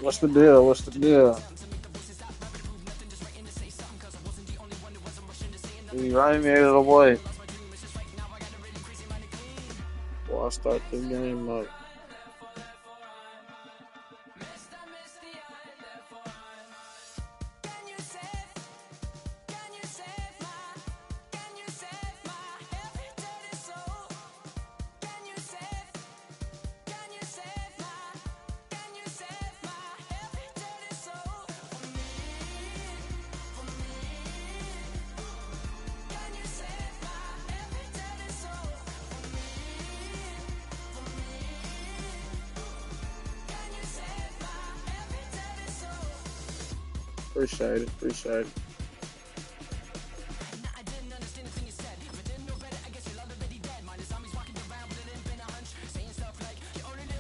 What's the deal? What's the deal? You right me out of the way. Before I start this game up. Appreciate it. Appreciate it.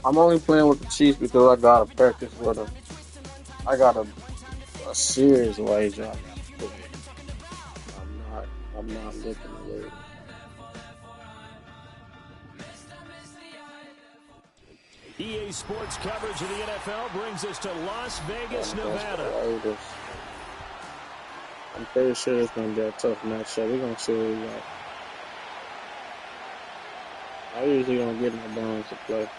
I'm only playing with the Chiefs because I gotta practice with them. I got a serious wager I gotta put in. I'm not. I'm not looking to lose. EA Sports coverage of the NFL brings us to Las Vegas, That's Nevada. the Raiders. I'm pretty sure it's gonna be a tough matchup. We're gonna see what we got. I usually don't get my bones to play.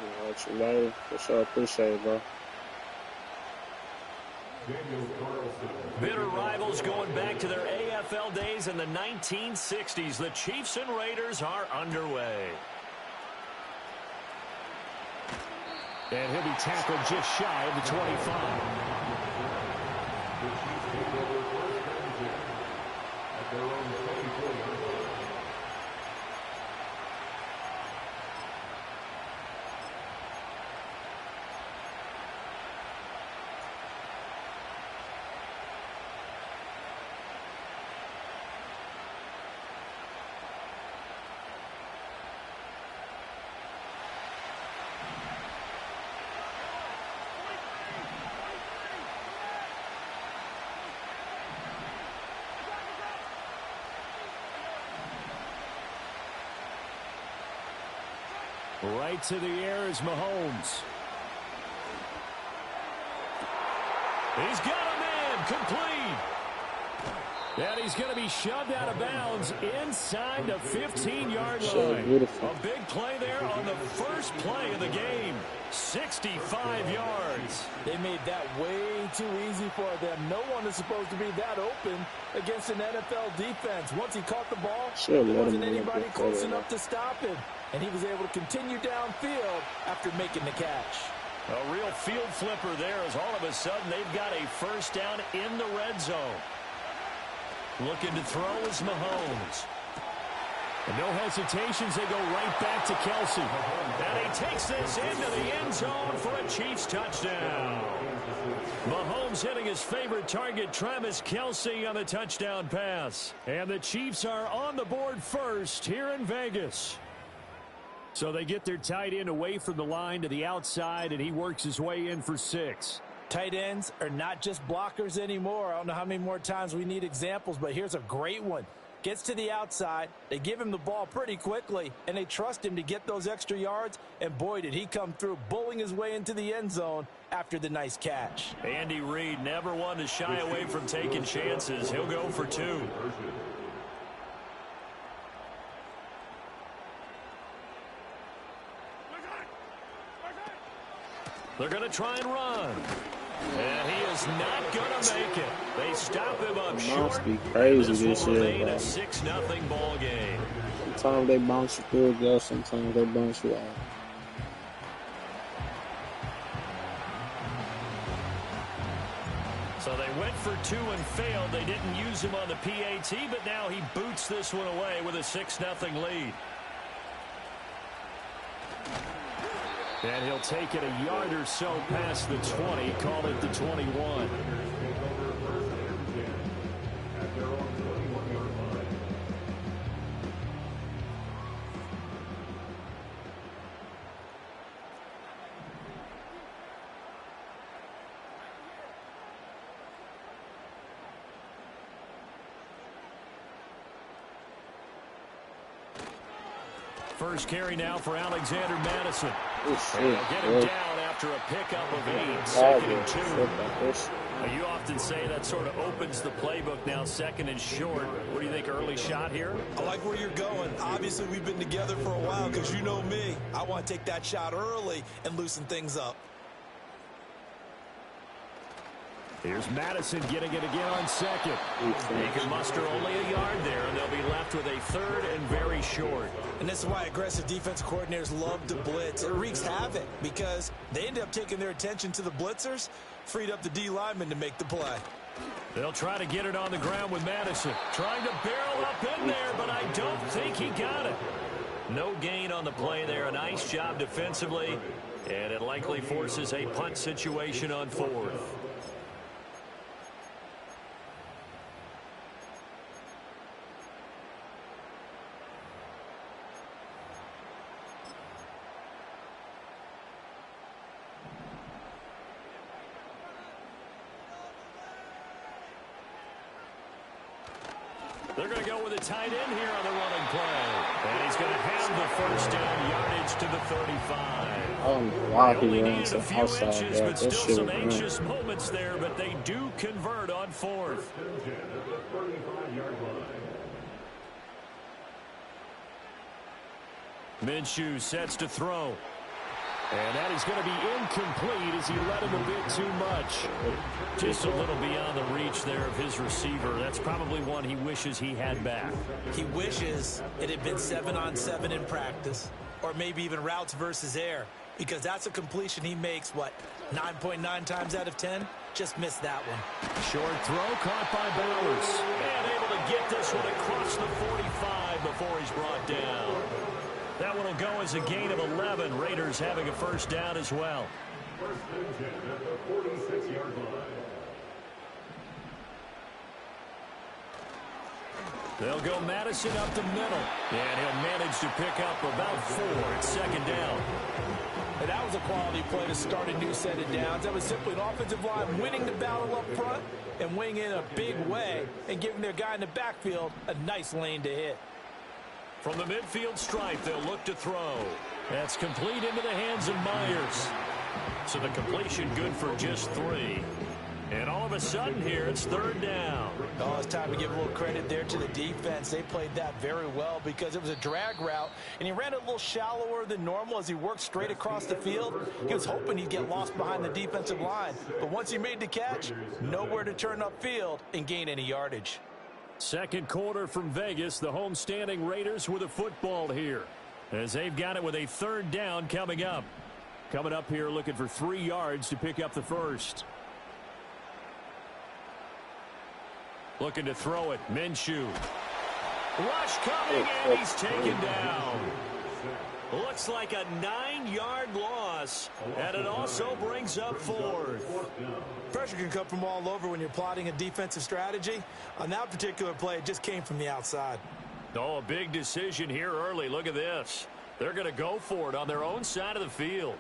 I'll let you later. For sure, appreciate it, bro. Bitter rivals going back to their AFL days in the 1960s. The Chiefs and Raiders are underway. And he'll be tackled just shy of the 25. Right to the air is Mahomes. He's got a man complete. And he's going to be shoved out of bounds inside the 15-yard line. A big play there on the first play of the game. 65 yards. They made that way too easy for them. No one is supposed to be that open against an NFL defense. Once he caught the ball, there wasn't anybody close enough to stop him. And he was able to continue downfield after making the catch. A real field flipper there as all of a sudden they've got a first down in the red zone. Looking to throw is Mahomes. And no hesitations, they go right back to Kelsey. And he takes this into the end zone for a Chiefs touchdown. Mahomes hitting his favorite target, Travis Kelsey, on the touchdown pass. And the Chiefs are on the board first here in Vegas. So they get their tight end away from the line to the outside, and he works his way in for 6. Tight ends are not just blockers anymore. I don't know how many more times we need examples, but here's a great one. Gets to the outside, they give him the ball pretty quickly, and they trust him to get those extra yards, and boy, did he come through, bulling his way into the end zone after the nice catch. Andy Reid never one to shy away from taking chances. He'll go for 2. They're going to try and run. And he is not going to make it. They stop him up short. Must be crazy this will remain year, a 6-0 ball game. Sometimes they bounce you through it, though. Sometimes they bounce you out. So they went for 2 and failed. They didn't use him on the PAT, but now he boots this one away with a 6-0 lead. And he'll take it a yard or so past the 20, call it the 21. First carry now for Alexander Madison. Oh, And they'll get him down after a pickup of 8, second and 2. You often say that sort of opens the playbook now, second and short. What do you think, early shot here? I like where you're going. Obviously, we've been together for a while because you know me. I want to take that shot early and loosen things up. Here's Madison getting it again on second. They can muster only a yard there, and they'll be left with a third and very short. And this is why aggressive defense coordinators love to blitz. It wreaks havoc because they end up taking their attention to the blitzers, freed up the D lineman to make the play. They'll try to get it on the ground with Madison. Trying to barrel up in there, but I don't think he got it. No gain on the play there. A nice job defensively, and it likely forces a punt situation on fourth. They're going to go with a tight end here on the running play. And he's going to have the first down, yardage to the 35. Oh, wow, they only needed a few inches, but still some anxious moments there, but they do convert on fourth. Minshew sets to throw. And that is going to be incomplete as he let him a bit too much. Just a little beyond the reach there of his receiver. That's probably one he wishes he had back. He wishes it had been 7-on-7 in practice, or maybe even routes versus air, because that's a completion he makes, what, 9.9 times out of 10? Just missed that one. Short throw caught by Bowers. And able to get this one across the 45 before he's brought down. That one will go as a gain of 11. Raiders having a first down as well. First and 10 at the 46-yard line. They'll go Madison up the middle. And he'll manage to pick up about 4 at second down. And that was a quality play to start a new set of downs. That was simply an offensive line winning the battle up front and winning in a big way and giving their guy in the backfield a nice lane to hit. From the midfield stripe, they'll look to throw. That's complete into the hands of Myers. So the completion good for just 3. And all of a sudden here, it's third down. Oh, it's time to give a little credit there to the defense. They played that very well because it was a drag route, and he ran it a little shallower than normal as he worked straight across the field. He was hoping he'd get lost behind the defensive line. But once he made the catch, nowhere to turn upfield and gain any yardage. Second quarter from Vegas, the homestanding Raiders with a football here, as they've got it with a third down coming up. Coming up here looking for 3 yards to pick up the first. Looking to throw it, Minshew. Rush coming, and he's taken down. Looks like a 9-yard loss, and it also brings up 4th. Pressure can come from all over when you're plotting a defensive strategy. On that particular play, it just came from the outside. Oh, a big decision here early. Look at this. They're going to go for it on their own side of the field.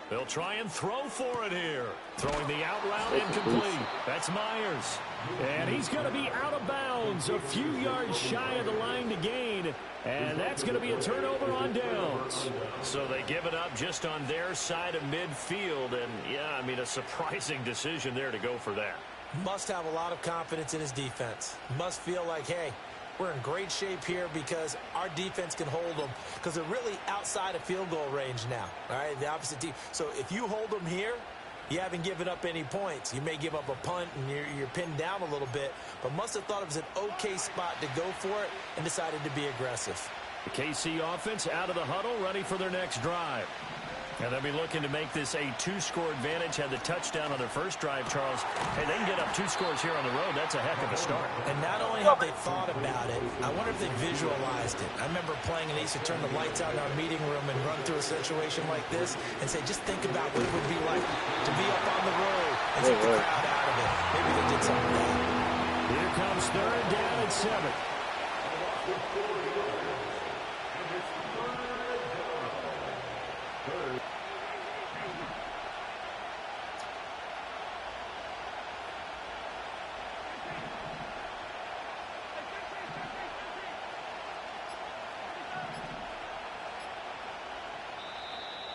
They'll try and throw for it here. Throwing the out route incomplete. That's Myers. And he's going to be out of bounds, a few yards shy of the line to gain. And that's going to be a turnover on downs. So they give it up just on their side of midfield. And, yeah, I mean, a surprising decision there to go for that. Must have a lot of confidence in his defense. Must feel like, hey, we're in great shape here because our defense can hold them because they're really outside of field goal range now, all right, the opposite team. So if you hold them here, you haven't given up any points. You may give up a punt and you're pinned down a little bit, but must have thought it was an okay spot to go for it and decided to be aggressive. The KC offense out of the huddle, ready for their next drive. And they'll be looking to make this a 2-score advantage. Had the touchdown on their first drive, Charles. Hey, they can get up 2 scores here on the road. That's a heck of a start. And not only have they thought about it, I wonder if they visualized it. I remember playing and they used to turn the lights out in our meeting room and run through a situation like this and say, just think about what it would be like to be up on the road and take the crowd out of it. Maybe they did something like that. Here comes third down at 7.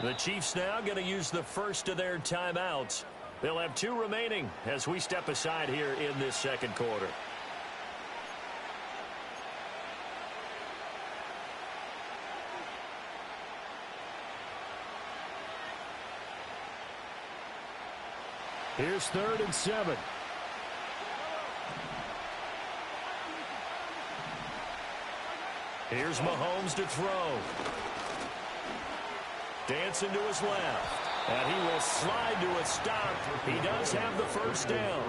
The Chiefs now going to use the first of their timeouts. They'll have 2 remaining as we step aside here in this second quarter. Here's 3rd and 7. Here's Mahomes to throw. Dancing to his left. And he will slide to a stop. He does have the first down.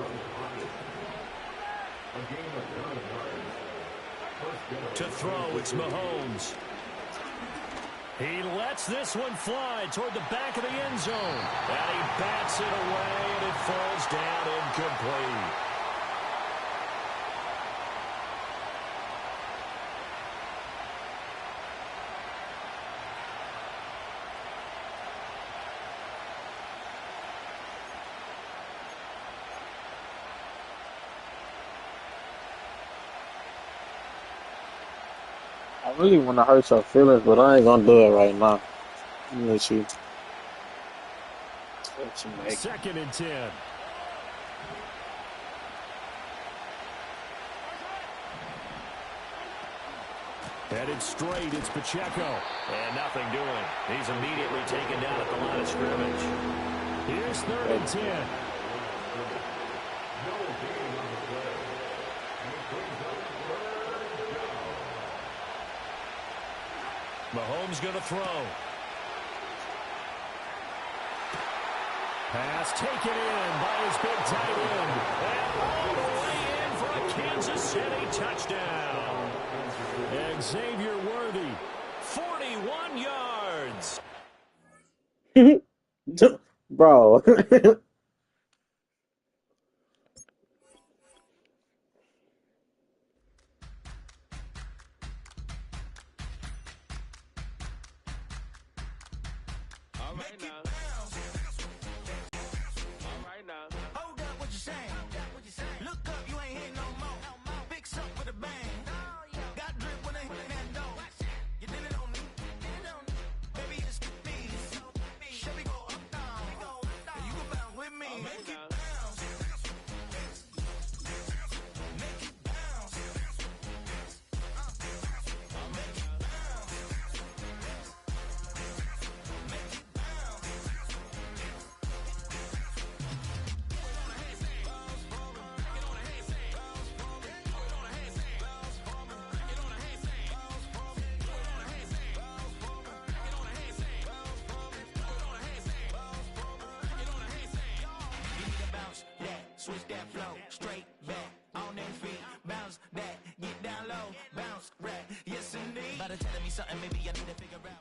To throw, it's Mahomes. He lets this one fly toward the back of the end zone. And he bats it away, and it falls down incomplete. I really want to hurt your feelings, but I ain't gonna do it right now. Let you make. 2nd and 10. Headed straight, it's Pacheco. And nothing doing. He's immediately taken down at the line of scrimmage. Here's 3rd and 10. Mahomes going to throw. Pass taken in by his big tight end. And all the way in for a Kansas City touchdown. Xavier Worthy, 41 yards. Bro. Switch that flow, straight back, on them feet, bounce that, get down low, bounce right, yes indeed. About to tell me something, maybe I need to figure out.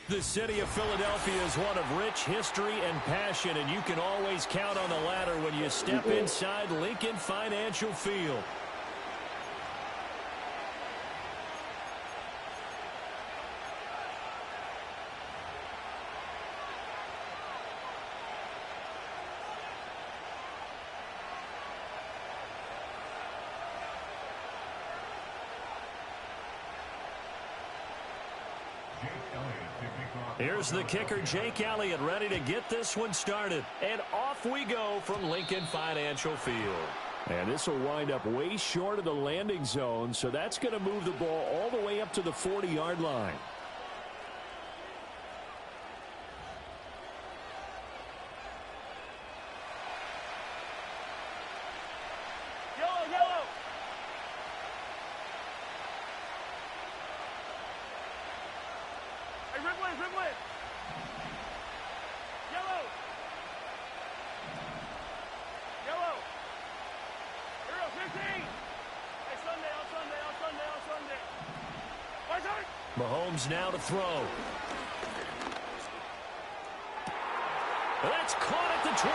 The city of Philadelphia is one of rich history and passion, and you can always count on the ladder when you step inside Lincoln Financial Field. Here's the kicker, Jake Elliott, ready to get this one started. And off we go from Lincoln Financial Field. And this will wind up way short of the landing zone, so that's going to move the ball all the way up to the 40-yard line. Mahomes now to throw. That's caught at the 25.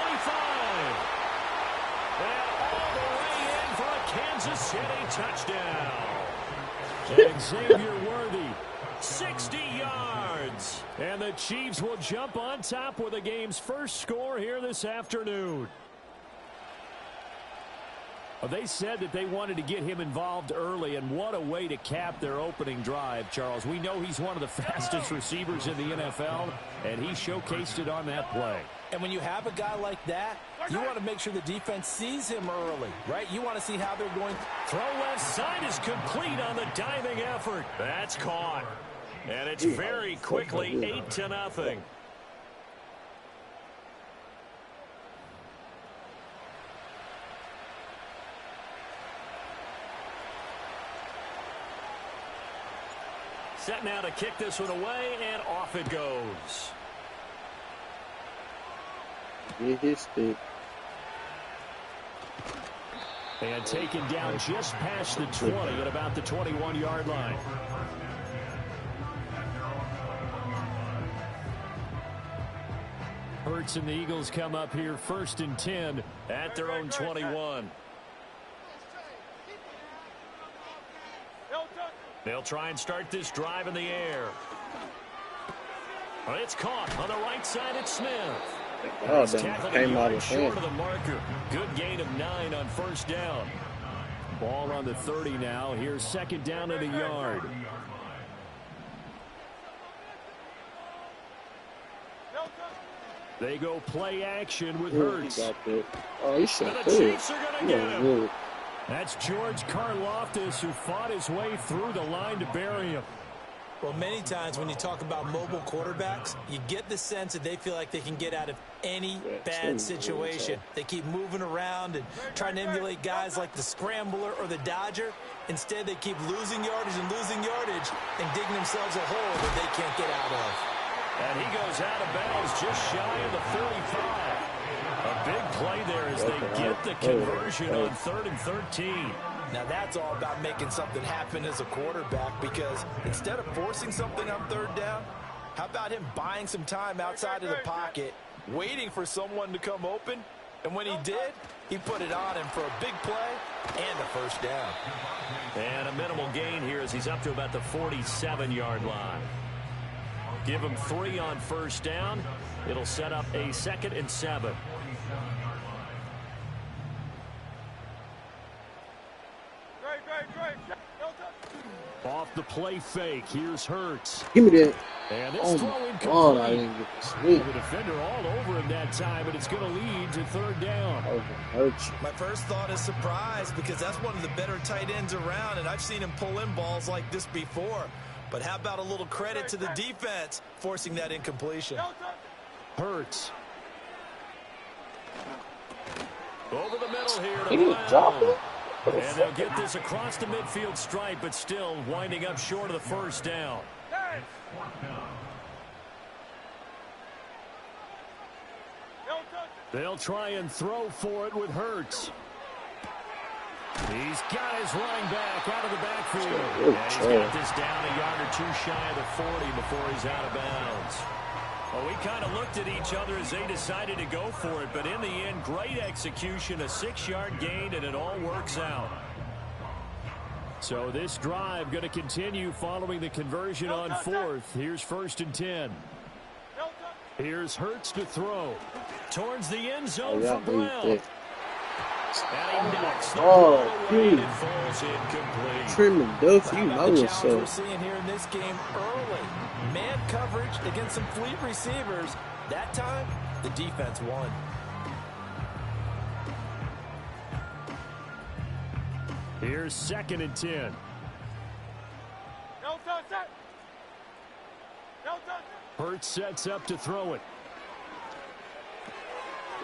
And all the way in for a Kansas City touchdown. Xavier Worthy, 60 yards. And the Chiefs will jump on top with the game's first score here this afternoon. Well, they said that they wanted to get him involved early, and what a way to cap their opening drive, Charles. We know he's one of the fastest receivers in the NFL, and he showcased it on that play. And when you have a guy like that, you want to make sure the defense sees him early, right? You want to see how they're going. Throw left side is complete on the diving effort. That's caught. And it's very quickly 8-0. Set now to kick this one away, and off it goes. And taken down just past the 20 at about the 21-yard line. Hurts and the Eagles come up here 1st and 10 at their own 21. They'll try and start this drive in the air. It's caught on the right side at Smith. Oh, damn. Came out of short of the marker. Good gain of 9 on 1st down. Ball on the 30 now. Here's 2nd down at a yard. They go play action with Hurts. Oh, he should the Chiefs are going to get him. That's George Karlaftis, who fought his way through the line to bury him. Well, many times when you talk about mobile quarterbacks, you get the sense that they feel like they can get out of any bad situation. They keep moving around and trying to emulate guys like the Scrambler or the Dodger. Instead, they keep losing yardage and digging themselves a hole that they can't get out of. And he goes out of bounds just shy of the 35. A big play there as they get the conversion on 3rd and 13. Now that's all about making something happen as a quarterback, because instead of forcing something on 3rd down, how about him buying some time outside of the pocket, waiting for someone to come open, and when he did, he put it on him for a big play and a 1st down. And a minimal gain here as he's up to about the 47-yard line. Give him 3 on 1st down. It'll set up a 2nd and 7. Off the play fake. Here's Hurts. Give me that. And this Oh throw my incomplete. God, I didn't get the sweep. The defender all over him that time, but it's going to lead to 3rd down. My first thought is surprise, because that's one of the better tight ends around, and I've seen him pull in balls like this before. But how about a little credit to the defense forcing that incompletion? Hurts. Over the middle here He to didn't drop it. And they'll get this across the midfield stripe, but still winding up short of the 1st down. They'll try and throw for it with Hurts. He's got his running back out of the backfield. And he's got this down a yard or 2 shy of the 40 before he's out of bounds. Well, we kind of looked at each other as they decided to go for it, but in the end, great execution, a 6-yard gain, and it all works out. So this drive going to continue following the conversion on 4th. Here's 1st and 10. Here's Hurts to throw. Towards the end zone for Brown. And he knocks the ball away, and it falls incomplete. Trimming Duff, you know the what's challenge up. we're seeing here in this game early. Man coverage against some fleet receivers. That time, the defense won. Here's 2nd and 10. Hurts sets up to throw it.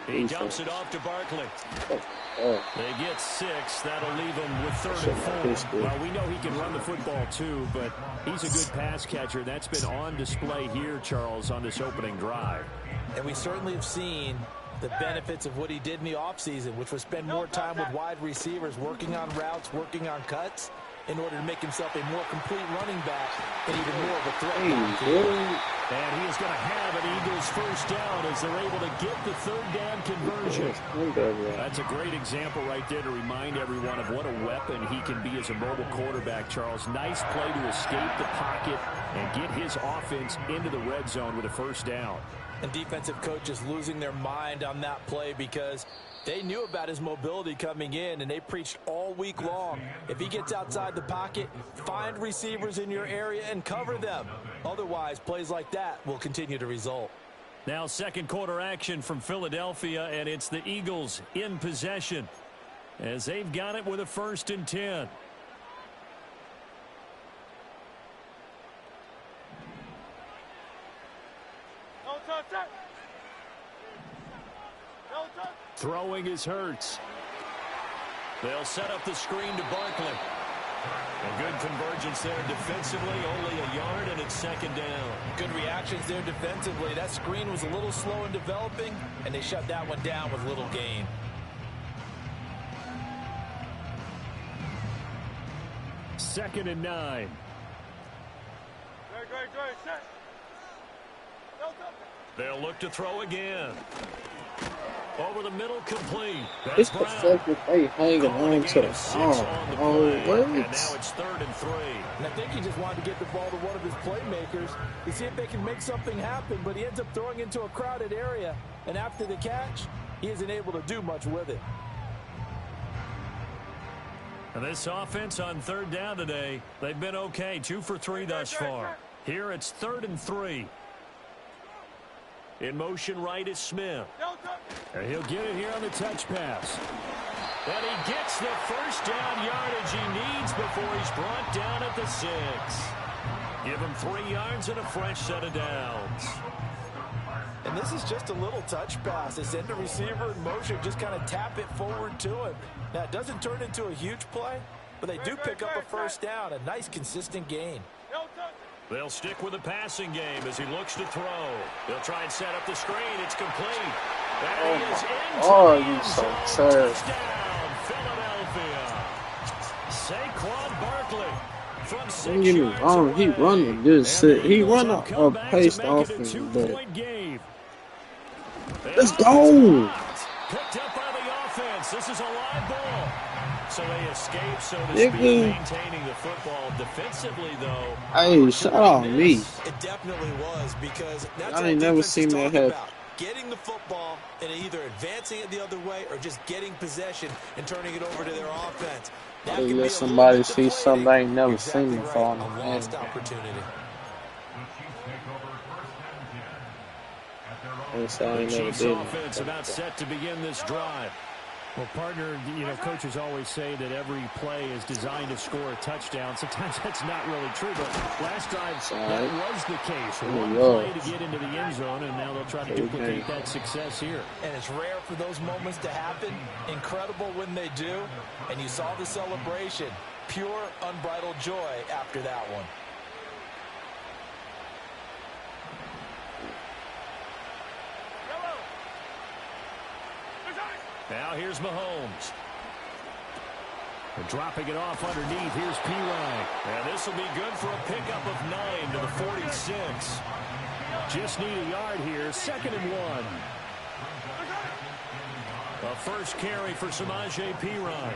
He dumps it off to Barkley. They get 6. That'll leave him with 3rd and 4. Well, we know he can run the football too, but he's a good pass catcher. That's been on display here, Charles, on this opening drive. And we certainly have seen the benefits of what he did in the offseason, which was spend more time with wide receivers, working on routes, working on cuts, in order to make himself a more complete running back and even more of a threat. And he is going to have an Eagles 1st down as they're able to get the 3rd down conversion. That's a great example right there to remind everyone of what a weapon he can be as a mobile quarterback, Charles. Nice play to escape the pocket and get his offense into the red zone with a 1st down. And defensive coaches losing their mind on that play, because They knew about his mobility coming in, and they preached all week long. If he gets outside the pocket, find receivers in your area and cover them. Otherwise, plays like that will continue to result. Now second quarter action from Philadelphia, and it's the Eagles in possession as they've got it with a 1st and 10. Throwing is Hurts. They'll set up the screen to Barkley. A good convergence there defensively, only a yard, and it's 2nd down. Good reactions there defensively. That screen was a little slow in developing, and they shut that one down with little gain. Second and 9. They'll look to throw again. Over the middle, complete. It's the fact that they hanging on to the ball. Oh, what? And now it's 3rd and 3. And I think he just wanted to get the ball to one of his playmakers to see if they can make something happen, but he ends up throwing into a crowded area, and after the catch, he isn't able to do much with it. And this offense on 3rd down today, they've been okay, 2 for 3 thus far. Here it's 3rd and 3. In motion right is Smith. And he'll get it here on the touch pass. And he gets the 1st down yardage he needs before he's brought down at the 6. Give him 3 yards and a fresh set of downs. And this is just a little touch pass. They send the receiver in motion, just kind of tap it forward to him. Now, it doesn't turn into a huge play, but they do pick up a 1st down, a nice, consistent gain. They'll stick with the passing game as he looks to throw. They'll try and set up the screen. It's complete. And he is into you so terrible. Touchdown, Philadelphia. Saquon Barkley from 6 Don't get me yards wrong, he away. run a good set. He run a Come back to paced make it a offense, but 2-point game. let's go. Picked up by the offense. This is a live ball. So they escape, so to Nigga. speak, maintaining the football defensively, though. Hey, shout out me. It definitely was, because that's I what ain't never defense seen is that talking happen. about. Getting the football and either advancing it the other way or just getting possession and turning it over to their offense. That They can be let a somebody little see bit something deflating. they ain't never Exactly seen right. before on the A man. lost opportunity. Yes, I ain't never Chiefs did offense about set to begin this drive. Well, partner, coaches always say that every play is designed to score a touchdown. Sometimes that's not really true, but last drive, that was the case. One play to get into the end zone, and now they'll try to duplicate that success here. And it's rare for those moments to happen. Incredible when they do. And you saw the celebration. Pure, unbridled joy after that one. Now here's Mahomes. And dropping it off underneath, here's P-Ryan. And this will be good for a pickup of 9 to the 46. Just need a yard here, 2nd and 1. A first carry for Samaje P-Ryan.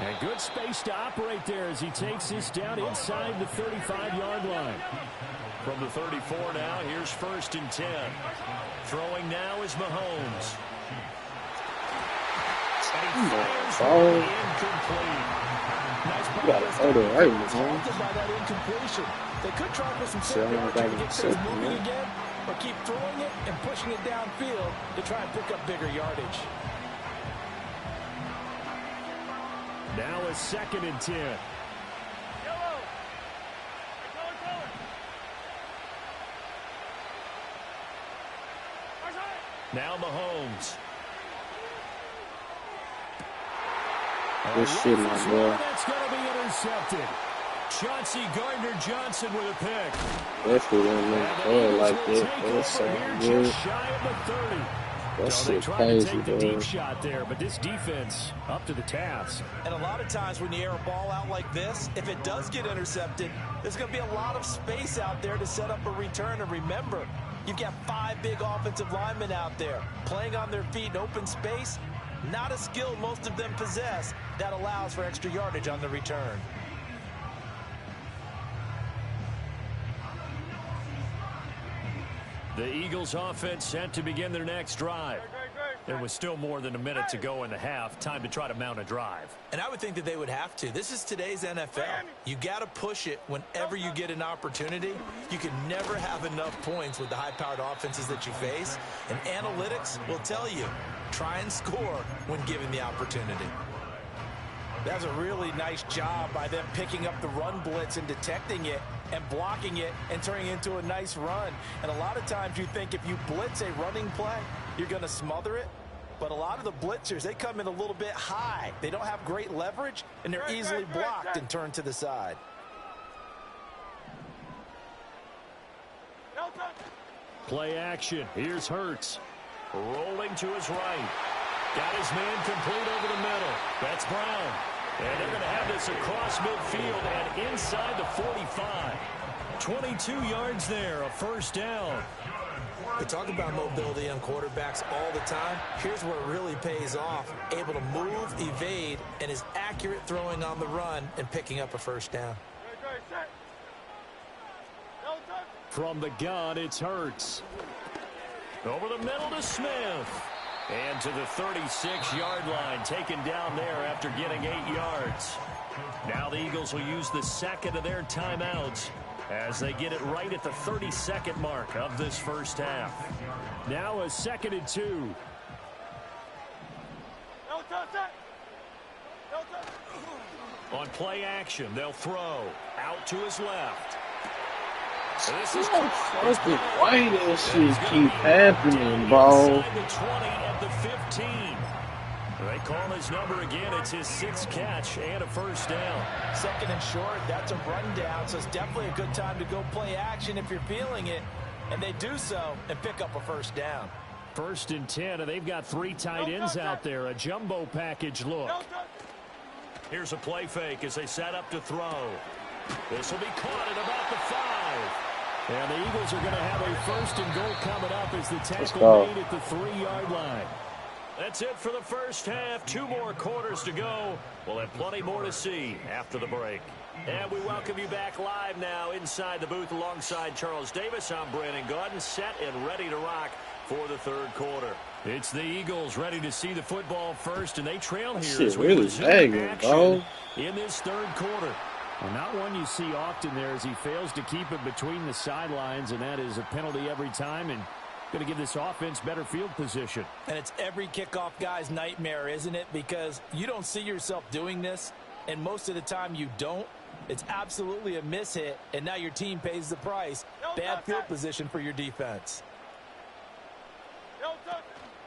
And good space to operate there as he takes this down inside the 35-yard line. From the 34 now, here's 1st and 10. Throwing now is Mahomes. Oh, Incomplete. Nice you got to throw the right, man. by that incompletion. They could try for some See, I'm yards back to in get the things second, moving man. again, but keep throwing it and pushing it downfield to try and pick up bigger yardage. Now a 2nd and 10. Now Mahomes. This shit, my boy. That's going to be intercepted. Chauncey Gardner-Johnson with a pick. That's what they make play like that. That's so good. Just shy of the 30. That So they shit tried crazy, to take the deep dude. shot there, but this defense up to the task. And a lot of times when you air a ball out like this, if it does get intercepted, there's going to be a lot of space out there to set up a return. And remember, you've got 5 big offensive linemen out there playing on their feet in open space. Not a skill most of them possess that allows for extra yardage on the return. The Eagles offense set to begin their next drive. There was still more than a minute to go in the half. Time to try to mount a drive. And I would think that they would have to. This is today's NFL. You got to push it whenever you get an opportunity. You can never have enough points with the high-powered offenses that you face. And analytics will tell you, try and score when given the opportunity. That's a really nice job by them picking up the run blitz and detecting it and blocking it and turning it into a nice run. And a lot of times you think if you blitz a running play, you're going to smother it. But a lot of the blitzers, they come in a little bit high. They don't have great leverage, and they're easily blocked and turned to the side. Play action. Here's Hurts. Rolling to his right. Got his man complete over the middle. That's Brown. And they're going to have this across midfield and inside the 45. 22 yards there, a first down. We talk about mobility on quarterbacks all the time. Here's where it really pays off. Able to move, evade, and is accurate throwing on the run and picking up a first down. From the gun, it's Hurts. Over the middle to Smith. And to the 36-yard line, taken down there after getting 8 yards. Now the Eagles will use the second of their timeouts as they get it right at the 32nd mark of this first half. Now a 2nd and 2. On play action, they'll throw out to his left. This is fucking why this shit keep happening, bro. The 20 at the 15. They call his number again. It's his 6th catch and a first down. 2nd and short, that's a rundown, so it's definitely a good time to go play action if you're feeling it. And they do so and pick up a first down. 1st and 10, and they've got 3 tight ends out there. A jumbo package look. Here's a play fake as they set up to throw. This will be caught at about the 5. And the Eagles are going to have a 1st and goal coming up as the tackle made at the 3-yard line. That's it for the first half. 2 more quarters to go. We'll have plenty more to see after the break. And we welcome you back live now inside the booth alongside Charles Davis. I'm Brandon Gaudin, set and ready to rock for the 3rd quarter. It's the Eagles ready to see the football first, and they trail here. Shit really lagging, bro. In this 3rd quarter. Well, not one you see often there as he fails to keep it between the sidelines, and that is a penalty every time and going to give this offense better field position. And it's every kickoff guy's nightmare, isn't it? Because you don't see yourself doing this, and most of the time you don't. It's absolutely a mishit, and now your team pays the price. Bad field position for your defense.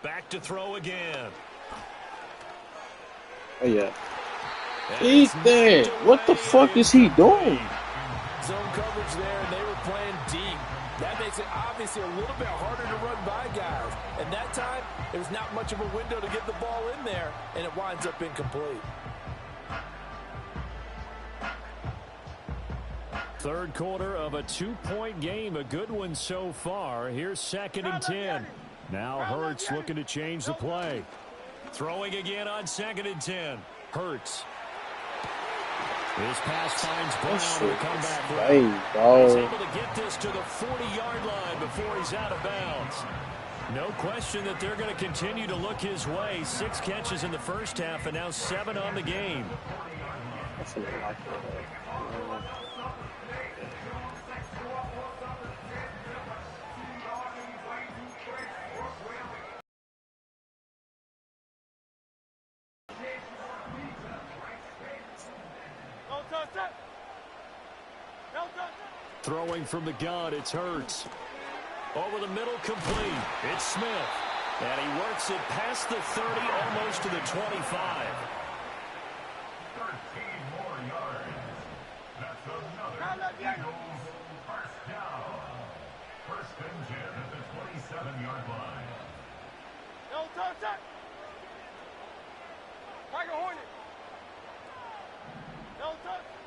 Back to throw again. Oh, yeah. Ethan, what the fuck is he doing? Zone coverage there, and they were playing deep. That makes it obviously a little bit harder to run by guys. And that time, there's not much of a window to get the ball in there, and it winds up incomplete. 3rd quarter of a 2-point game, a good one so far. Here's 2nd and 10. Now Hurts looking to change the play. Throwing again on 2nd and 10. Hurts. His pass finds Brown to come back. He's able to get this to the 40-yard line before he's out of bounds. No question that they're going to continue to look his way. 6 catches in the first half and now 7 on the game. That's what I like. Throwing from the gun, it's Hurts. Over the middle, complete. It's Smith. And he works it past the 30, almost to the 25. 13 more yards. That's another Eagles first down. 1st and 10 at the 27-yard line.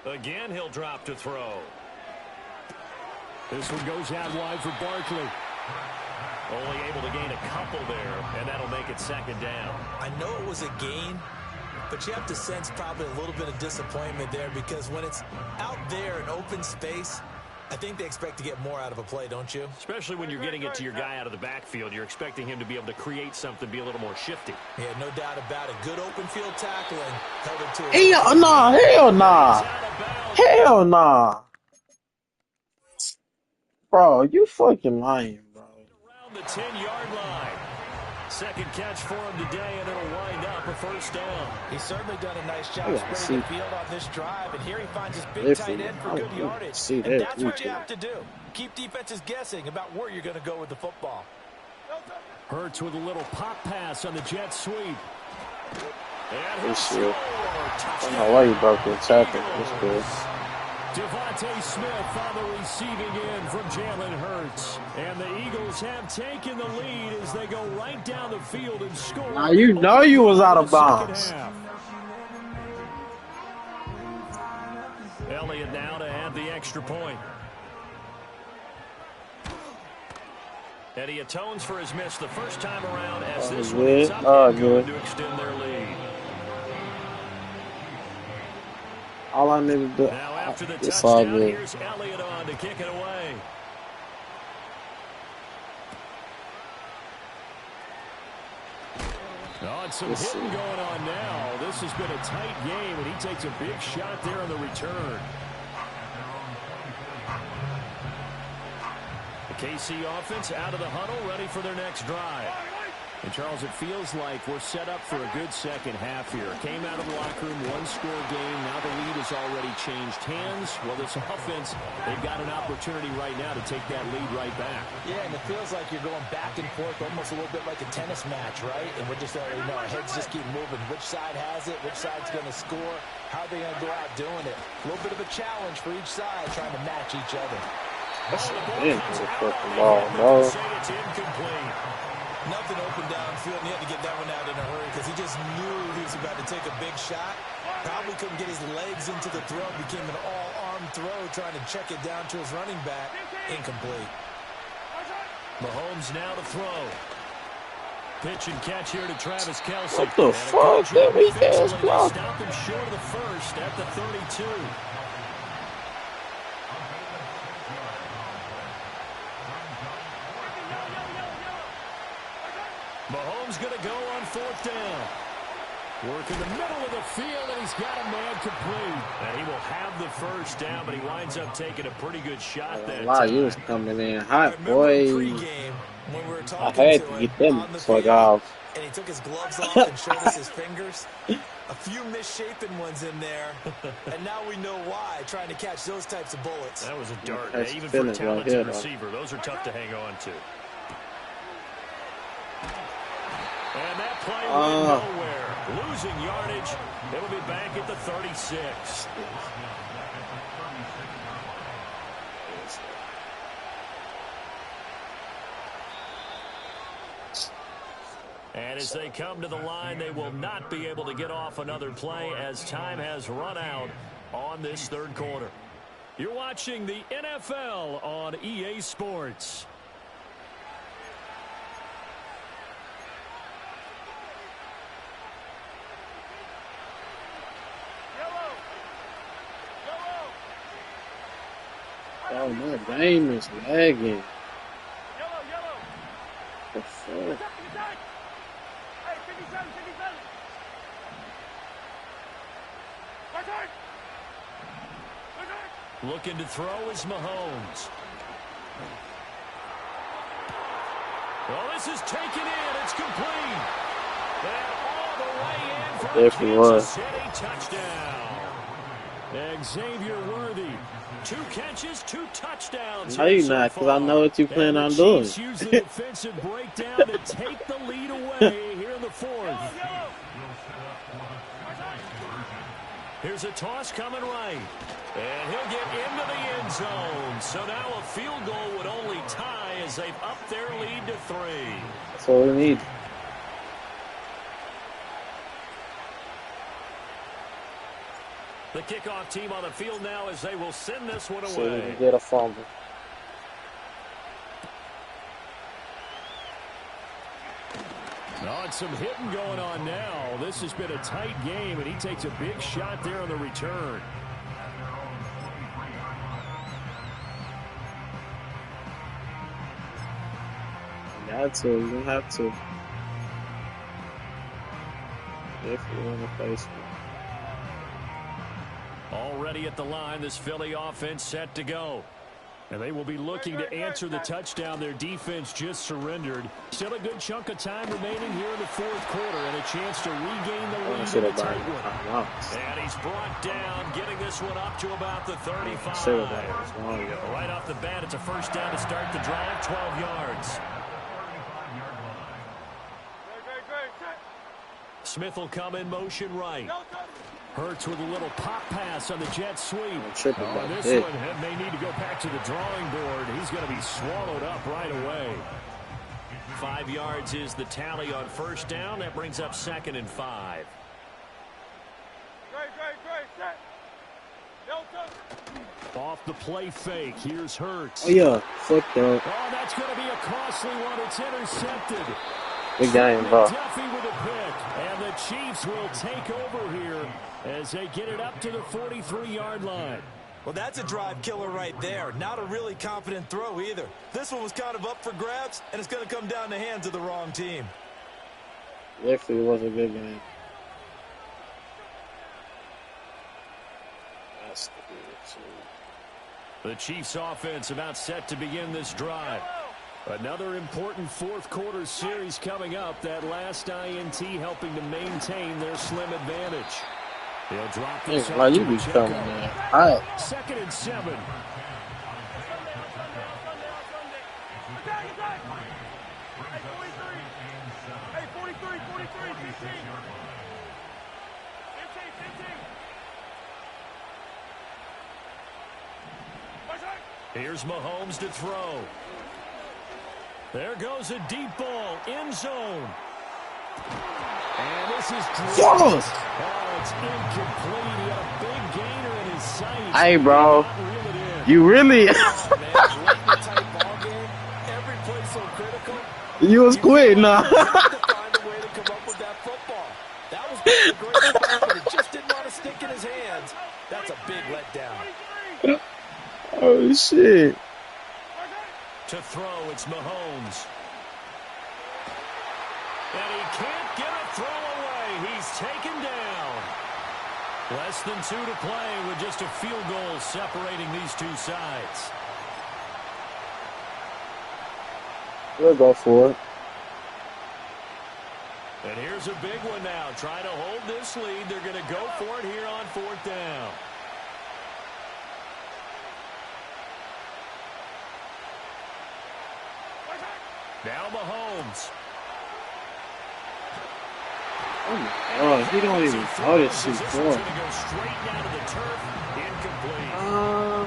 Again, he'll drop to throw. This one goes out wide for Barkley. Only able to gain a couple there, and that'll make it 2nd down. I know it was a gain, but you have to sense probably a little bit of disappointment there because when it's out there in open space, I think they expect to get more out of a play, don't you? Especially when you're getting it to your guy out of the backfield. You're expecting him to be able to create something, be a little more shifty. Yeah, no doubt about it. Good open field tackling. Held it to Hell nah. Hell nah. Hell nah. Bro, you fucking lying, bro. Around the 10-yard line. Second catch for him today, and it'll wind up a first down. He's certainly done a nice job spreading the field on this drive, and here he finds his big tight end for good yardage. And that's what you have to do. Keep defenses guessing about where you're going to go with the football. Hurts with a little pop pass on the jet sweep. I don't know why you broke the tackle. That's good. Devontae Smith on the receiving end from Jalen Hurts. And the Eagles have taken the lead as they go right down the field and score. Now you know you was out of bounds. Elliott now to add the extra point. And he atones for his miss the first time around as this one is up and good to extend their lead. All I need to do, now after the it's all touchdown, good. here's Elliott on to kick it away. Oh, and some hitting going on now. This has been a tight game, and he takes a big shot there on the return. The KC offense out of the huddle, ready for their next drive. And, Charles, it feels like we're set up for a good second half here. Came out of the locker room, one-score game. Now the lead has already changed hands. Well, this offense, they've got an opportunity right now to take that lead right back. Yeah, and it feels like you're going back and forth almost a little bit like a tennis match, right? And we're just, our heads just keep moving. Which side has it? Which side's going to score? How are they going to go out doing it? A little bit of a challenge for each side trying to match each other. That's an fucking ball, bro. It's incomplete. Nothing open downfield, and he had to get that one out in a hurry because he just knew he was about to take a big shot. Probably couldn't get his legs into the throw. Became an all-arm throw trying to check it down to his running back. Incomplete. Mahomes now to throw. Pitch and catch here to Travis Kelce. What the fuck? That weak ass block. Stop him short of the first at the 32. Mahomes going to go on fourth down. Working the middle of the field, and he's got a man complete. And he will have the first down, but he winds up taking a pretty good shot that time. You was coming in hot, boy. When we were I had to get them fuck off. And he took his gloves off and showed us his fingers. A few misshapen ones in there, and now we know why, trying to catch those types of bullets. That was a dart. Even for a talented receiver, those are tough to hang on to. And that play went nowhere. Losing yardage. It'll be back at the 36. And as they come to the line, they will not be able to get off another play as time has run out on this third quarter. You're watching the NFL on EA Sports. Oh, my game is lagging. The fuck? Looking to throw is Mahomes. Well, this is taken in. It's complete. And all the way in for a Kansas City touchdown. Xavier Worthy. 2 catches, 2 touchdowns. No, you're not, because I know what you plan on doing. Use the defensive breakdown to take the lead away here in the fourth. Here's a toss coming right. And he'll get into the end zone. So now a field goal would only tie as they've upped their lead to 3. That's all we need. The kickoff team on the field now as they will send this one away. So we can get a fumble. Oh, and some hitting going on now. This has been a tight game, and he takes a big shot there on the return. Had to. You don't have to. If you want to face me. Already at the line, this Philly offense set to go. And they will be looking to answer the touchdown their defense just surrendered. Still a good chunk of time remaining here in the fourth quarter and a chance to regain the lead in a tight one. And he's brought down, getting this one up to about the 35. Right off the bat, it's a first down to start the drive, 12 yards. Smith will come in motion right. Hurts with a little pop pass on the jet sweep. This one may need to go back to the drawing board. He's going to be swallowed up right away. 5 yards is the tally on first down. That brings up 2nd and 5. Off the play fake. Here's Hurts. Oh, yeah. Fuck that. Oh, that's going to be a costly one. It's intercepted. Big guy involved. Duffy with a pick. And the Chiefs will take over here as they get it up to the 43-yard line. Well, that's a drive killer right there. Not a really confident throw either. This one was kind of up for grabs, and it's going to come down the hands of the wrong team. Definitely was a good game. That's the Chiefs offense about set to begin this drive. Another important fourth quarter series coming up. That last INT helping to maintain their slim advantage. They'll drop this up you be coming, man. All right. 2nd and 7. Here's Mahomes to throw. There goes a deep ball, end zone. And this is oh, it's incomplete. He had a big gainer in his sights. Hey, bro. You really? You was quick, nah. That was a great pass, but it just didn't want to stick in his hands. That's a big letdown. Oh, shit. To throw, it's Mahomes. And he can't get a throw away. He's taken down. Less than 2 to play with just a field goal separating these two sides. We'll go for it. And here's a big one now. Trying to hold this lead. They're going to go for it here on 4th down. Now Mahomes. Oh my God, he don't even notice he's going. Go straight down to the turf. Incomplete.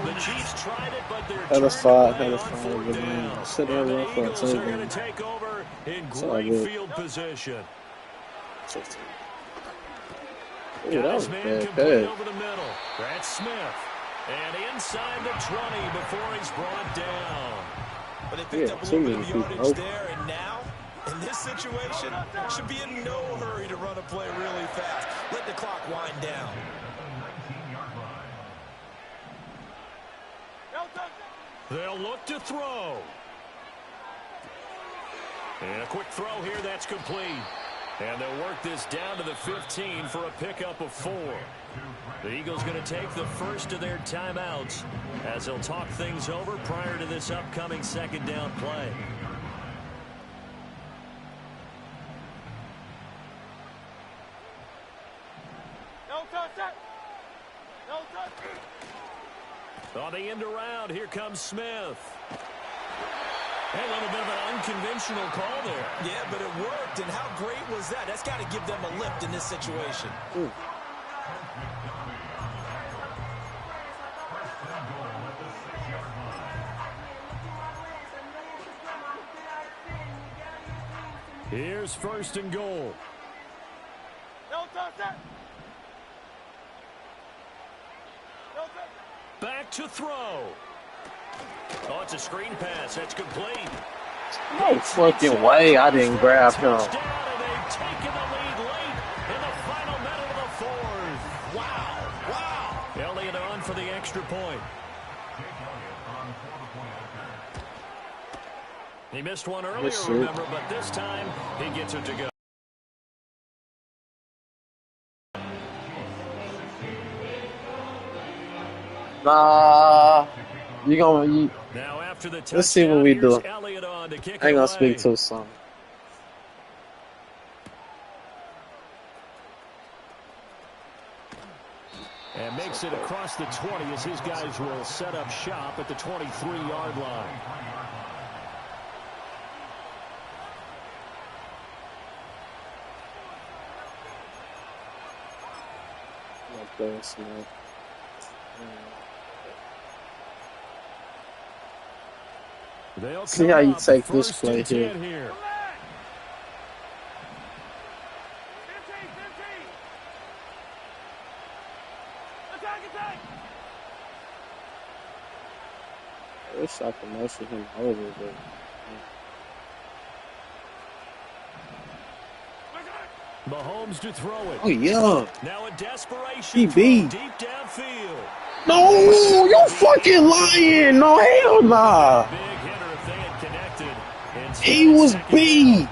The Chiefs tried it, but they're had a five, had a on five. 4th down. I said that And one the for a Eagles are second. going to take over in It's all great good. field position. Ooh, that was man bad complete pass. over the middle. That's Smith. And inside the 20 before he's brought down. But they picked up a little bit of yardage there, and now, in this situation, should be in no hurry to run a play really fast. Let the clock wind down. They'll look to throw. And a quick throw here, that's complete. And they'll work this down to the 15 for a pickup of 4. The Eagles going to take the first of their timeouts as they'll talk things over prior to this upcoming 2nd down play. On the end around, here comes Smith. Hey, a little bit of an unconventional call there. Yeah, but it worked, and how great was that? That's got to give them a lift in this situation. Ooh. Here's 1st and goal. Back to throw. Oh, it's a screen pass. That's complete. No fucking way I didn't grab him. They've taken the lead late in the final minute of the 4th. Wow. Elliott on for the extra point. He missed one earlier, remember, but this time he gets it to go. Nah, you now after the let's see what we do. On to kick I ain't gonna away. speak too soon. And makes it across the 20 as his guys will set up shop at the 23-yard line. See how you take this play here. I wish I could motion him over, but Mahomes to throw it. oh yeah. Now a desperation PB. deep downfield. No, you fucking lying. No, hell nah. Big hitter if they had connected. He was B.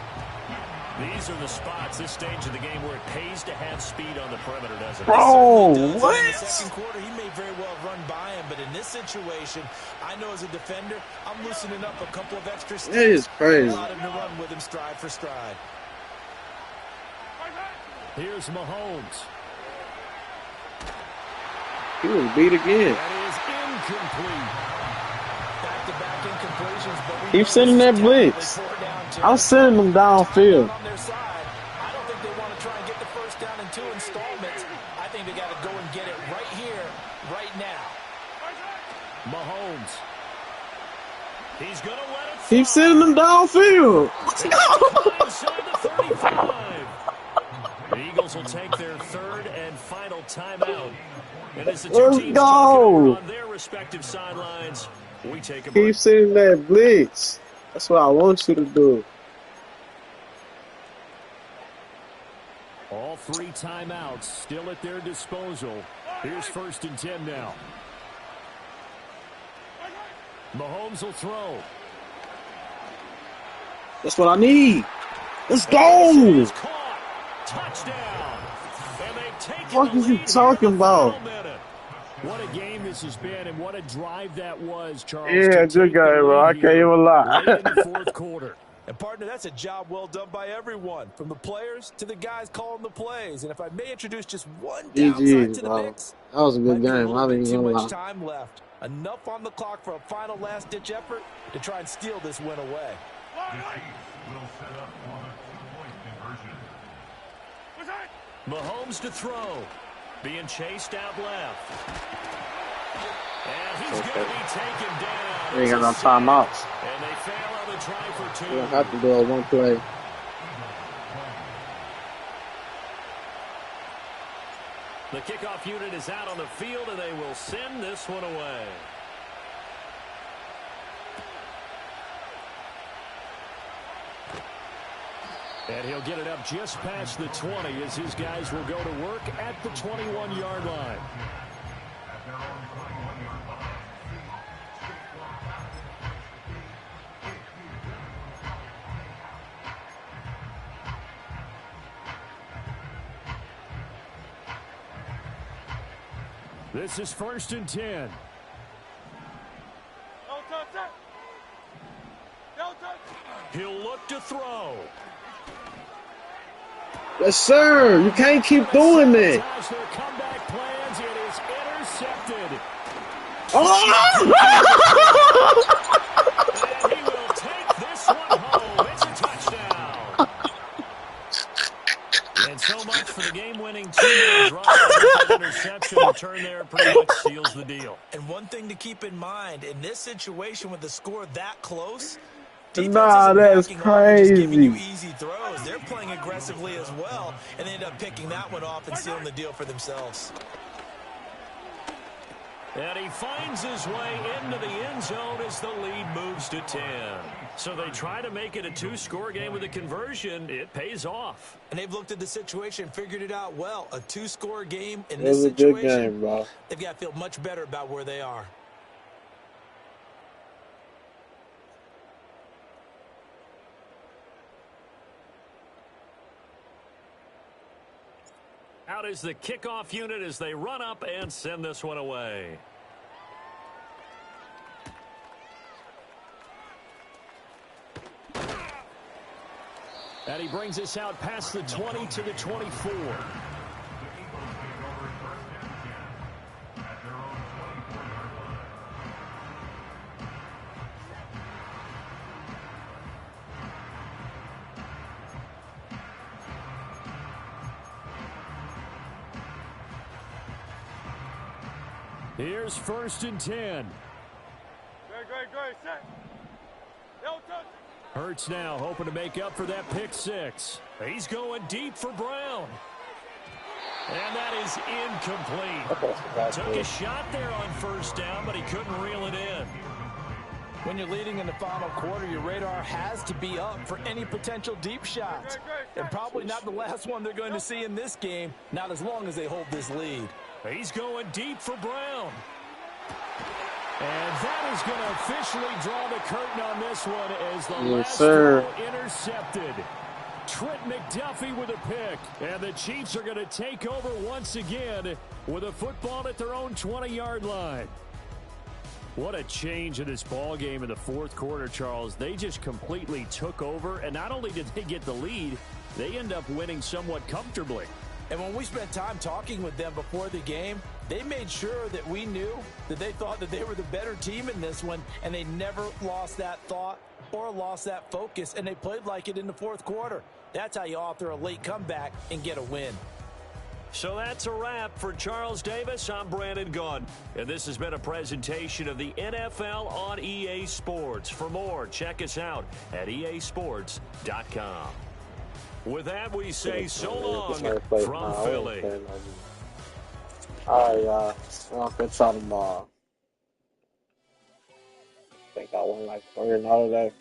These are the spots, this stage of the game, where it pays to have speed on the perimeter, doesn't it? Bro, what? In the second quarter, he may very well run by him, but in this situation, I know as a defender, I'm loosening up a couple of extra steps. It is crazy. Allowed him to run with him stride for stride. Here's Mahomes. He was beat again. That is incomplete. Back-to-back incompletions, but we Keep sending that blitz. I'm sending them downfield. On their side. I don't think they want to try and get the first down in 2 installments. I think they got to go and get it right here, right now. Mahomes. He's going to let it Keep sending them downfield. inside the 35. The Eagles will take their third and final timeout. And as the two teams on their respective sidelines, we take a break. Keep sending that blitz. That's what I want you to do. All 3 timeouts still at their disposal. Here's 1st and 10 now. Mahomes will throw. That's what I need. Let's go. Touchdown. And they've taken What is you talking about? What a game this has been, and what a drive that was, Charles. Yeah, good guy, bro. I can't even lie. Late in the 4th quarter. And, partner, that's a job well done by everyone, from the players to the guys calling the plays. And if I may introduce just one downside to the mix, that was a good game. I didn't too even much lie. time left. Enough on the clock for a final last-ditch effort to try and steal this win away. Will set up on a two-point conversion. Mahomes to throw. Being chased out left. And he's going to be taken down. We ain't got no timeouts. And they fail on the try for 2. We don't have to do a one play. The kickoff unit is out on the field, and they will send this one away. And he'll get it up just past the 20 as his guys will go to work at the 21-yard line. This is 1st and 10. He'll look to throw. Yes, sir. You can't keep doing that. Their comeback plans. It is intercepted. And he will take this one home. It's a touchdown. And so much for the game-winning two-minute drive. Interception return there pretty much seals the deal. And one thing to keep in mind, in this situation with the score that close, nah, that's crazy. Just giving you easy throws. They're playing aggressively as well, and they end up picking that one off and sealing the deal for themselves. And he finds his way into the end zone as the lead moves to 10. So they try to make it a 2-score game with a conversion. It pays off. And they've looked at the situation and figured it out well. A 2-score game in It this was a situation, good game, bro. They've got to feel much better about where they are. Out is the kickoff unit as they run up and send this one away. And he brings us out past the 20 to the 24. Here's 1st and 10. Great, set. Don't touch it. Hurts now, hoping to make up for that pick six. He's going deep for Brown. And that is incomplete. Took a shot there on 1st down, but he couldn't reel it in. When you're leading in the final quarter, your radar has to be up for any potential deep shots. And probably not the last one they're going to see in this game, not as long as they hold this lead. He's going deep for Brown. And that is going to officially draw the curtain on this one as the last throw intercepted. Trent McDuffie with a pick. And the Chiefs are going to take over once again with a football at their own 20-yard line. What a change in this ball game in the 4th quarter, Charles. They just completely took over, and not only did they get the lead, they end up winning somewhat comfortably. And when we spent time talking with them before the game, they made sure that we knew that they thought that they were the better team in this one, and they never lost that thought or lost that focus, and they played like it in the 4th quarter. That's how you author a late comeback and get a win. So that's a wrap for Charles Davis. I'm Brandon Gaudin, and this has been a presentation of the NFL on EA Sports. For more, check us out at easports.com. With that, we say so long from Philly. All right, y'all. I'll catch y'all tomorrow. I think I won like 3 and 0 today.